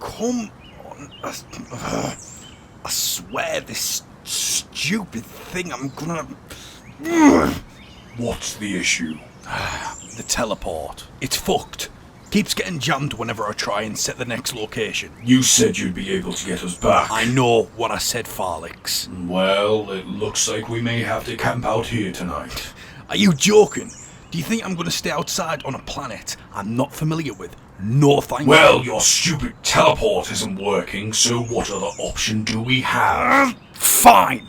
Come on. I swear this stupid thing I'm gonna... What's the issue? The teleport. It's fucked. Keeps getting jammed whenever I try and set the next location. You said you'd be able to get us back. I know what I said, Farlix. Well, it looks like we may have to camp out here tonight. Are you joking? Do you think I'm going to stay outside on a planet I'm not familiar with? No thank you. Well, your stupid teleport isn't working, so what other option do we have? Fine.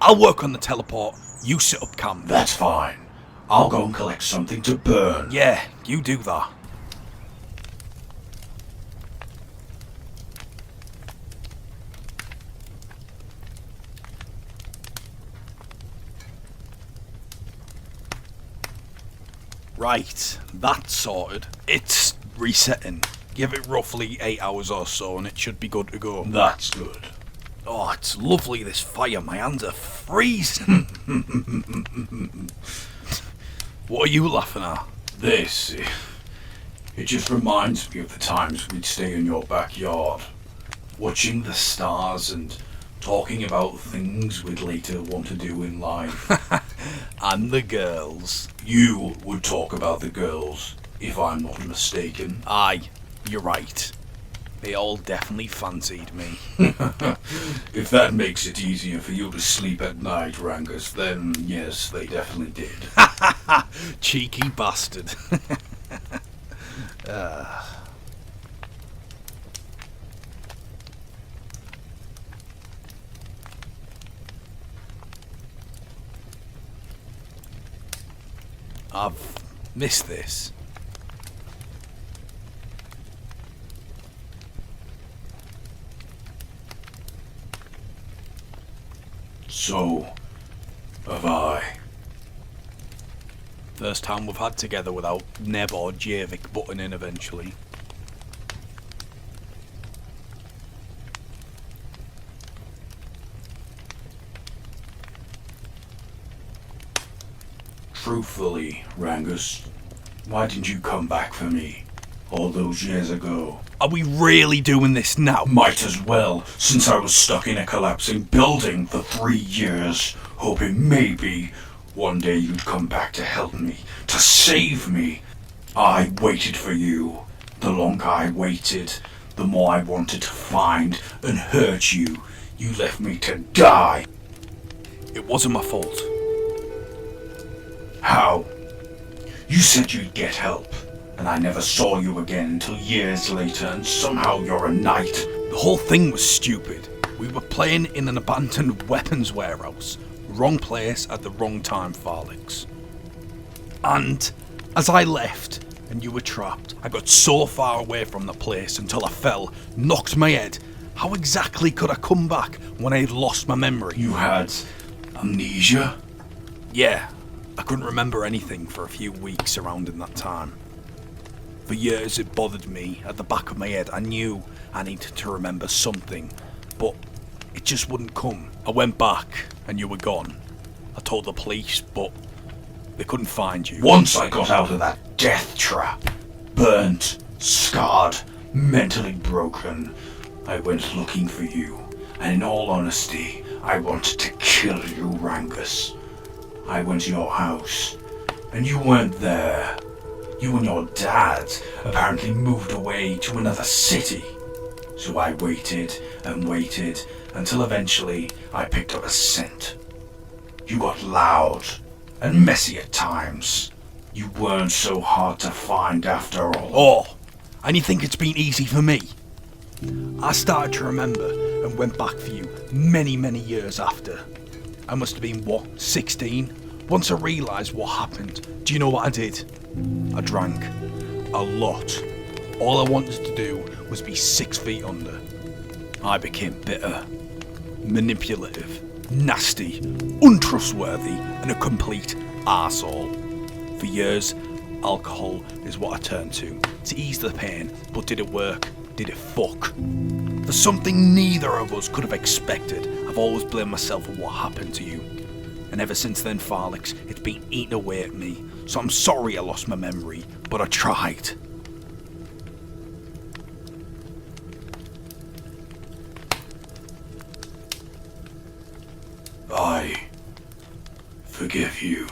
I'll work on the teleport. You set up camp. That's fine. I'll go and collect something to burn. Yeah, you do that. Right, that's sorted. It's resetting. Give it roughly 8 hours or so and it should be good to go. That's good. Oh, it's lovely, this fire. My hands are freezing. What are you laughing at? This, it just reminds me of the times we'd stay in your backyard, watching the stars and talking about things we'd later want to do in life. And the girls. You would talk about the girls, if I'm not mistaken. Aye, you're right. They all definitely fancied me. If that makes it easier for you to sleep at night, Rangus, then yes, they definitely did. Cheeky bastard. I've missed this. So, have I. First time we've had together without Neb or Javik butting in eventually. Truthfully, Rangus, why didn't you come back for me all those years ago? Are we really doing this now? Might as well, since I was stuck in a collapsing building for 3 years, hoping maybe one day you'd come back to help me, to save me. I waited for you. The longer I waited, the more I wanted to find and hurt you. You left me to die. It wasn't my fault. How? You said you'd get help, and I never saw you again until years later, and somehow you're a knight. The whole thing was stupid. We were playing in an abandoned weapons warehouse. Wrong place at the wrong time, Farlix. And as I left and you were trapped, I got so far away from the place until I fell, knocked my head. How exactly could I come back when I had lost my memory? You had amnesia? Yeah, I couldn't remember anything for a few weeks surrounding that time. For years it bothered me at the back of my head. I knew I needed to remember something, but it just wouldn't come. I went back and you were gone. I told the police, but they couldn't find you. Once I got out of that death trap, burnt, scarred, mentally broken, I went looking for you. And in all honesty, I wanted to kill you, Rangus. I went to your house, and you weren't there. You and your dad apparently moved away to another city. So I waited and waited until eventually I picked up a scent. You got loud and messy at times. You weren't so hard to find after all. Oh, and you think it's been easy for me? I started to remember and went back for you many, many years after. I must have been, 16? Once I realised what happened, do you know what I did? I drank. A lot. All I wanted to do was be 6 feet under. I became bitter, manipulative, nasty, untrustworthy, and a complete arsehole. For years, alcohol is what I turned to ease the pain, but did it work? Did it fuck? For something neither of us could have expected, I've always blamed myself for what happened to you. And ever since then, Farlix, it's been eating away at me. So I'm sorry I lost my memory, but I tried. forgive you.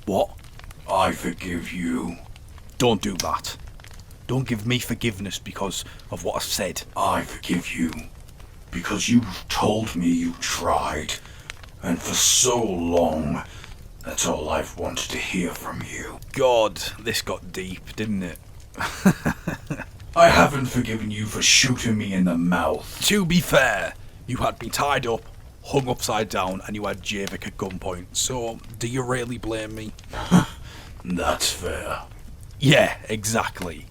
What? I forgive you. Don't do that. Don't give me forgiveness because of what I said. I forgive you. Because you told me you tried. And for so long, that's all I've wanted to hear from you. God, this got deep, didn't it? I haven't forgiven you for shooting me in the mouth. To be fair, you had me tied up, hung upside down, and you had Javik at gunpoint, so do you really blame me? That's fair. Yeah, exactly.